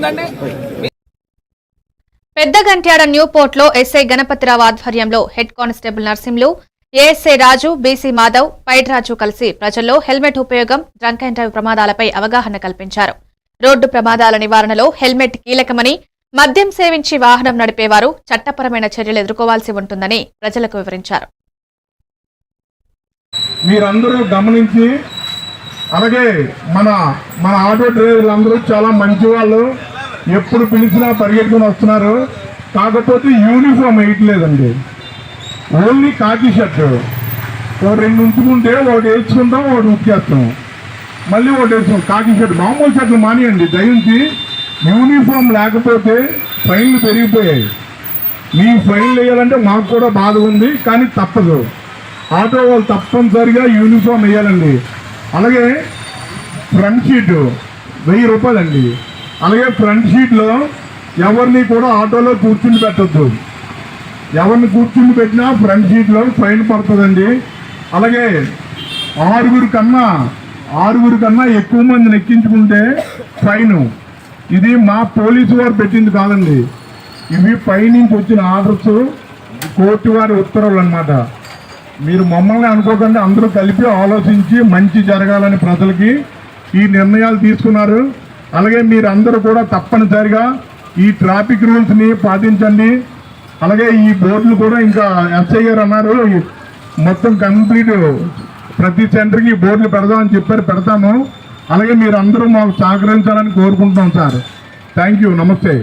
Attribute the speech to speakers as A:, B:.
A: ఉందండి.
B: Peddagantyada new port లో SI Ganapathi Rao ఆధ్వర్యంలో హెడ్ కానిస్టేబుల్ నర్సింలు, ఏఎస్ఐ రాజు, బీసీ మాధవ్, పైడ్రాజు కలిసి ప్రజల్లో హెల్మెట్ ఉపయోగం, డ్రంక్ అండ్ డ్రైవ్ ప్రమాదాలపై అవగాహన కల్పించారు. రోడ్డు ప్రమాదాల నివారణలో హెల్మెట్ కీలకమని, మద్యం సేవించి వాహనం నడిపేవారు చట్టపరమైన చర్యలు ఎదుర్కోవాల్సి ఉంటుందని ప్రజలకు వివరించారు.
C: మీరందరూ గమనించి, అలాగే మన ఆటో డ్రైవర్లందరూ చాలా మంచి వాళ్ళు, ఎప్పుడు పిలిచినా పరిగెత్తుకుని వస్తున్నారు. కాకపోతే యూనిఫామ్ వేయట్లేదండి, ఓన్లీ కాకి షర్టు. ఓ రెండు ఉంచుకుంటే ఒకటి వేసుకుంటాం, ఒకటి ఉక్కేస్తాం, మళ్ళీ ఒకటి వేసుకుంటాం. కాకి షర్టు, మామూలు షర్ట్లు మానేయండి దయించి. యూనిఫామ్ లేకపోతే ఫైన్లు పెరిగిపోయాయి. మీ ఫైన్లు వేయాలంటే మాకు కూడా బాధ ఉంది, కానీ తప్పదు. ఆటో వాళ్ళు తప్పనిసరిగా యూనిఫామ్ వేయాలండి. అలాగే ఫ్రంట్ షీటు 1000 రూపాయలండి. అలాగే ఫ్రంట్ షీట్లో ఎవరిని కూడా ఆటోలో కూర్చుని పెట్టద్దు. ఎవరిని కూర్చుని పెట్టినా ఫ్రంట్ షీట్లో ఫైన్ పడుతుందండి. అలాగే ఆరుగురు కన్నా ఎక్కువ మందిని ఎక్కించుకుంటే ఫైను. ఇది మా పోలీసు వారు పెట్టింది కాదండి, ఇవి పైనుంచి వచ్చిన ఆర్డర్స్, కోర్టు వారి ఉత్తర్వులు అన్నమాట. మీరు మమ్మల్ని అనుకోకుండా అందరూ కలిపి ఆలోచించి మంచి జరగాలని ప్రజలకి ఈ నిర్ణయాలు తీసుకున్నారు. అలాగే మీరు అందరూ కూడా తప్పనిసరిగా ఈ ట్రాఫిక్ రూల్స్ని పాటించండి. అలాగే ఈ బోర్డులు కూడా ఇంకా ఎస్ఐ గారు అన్నారు, మొత్తం కంప్లీట్ ప్రతి సెంటర్కి బోర్డులు పెడదామని చెప్పారు, పెడతాము. అలాగే మీరు అందరూ మాకు సహకరించాలని కోరుకుంటున్నాం సార్. థ్యాంక్ యూ, నమస్తే.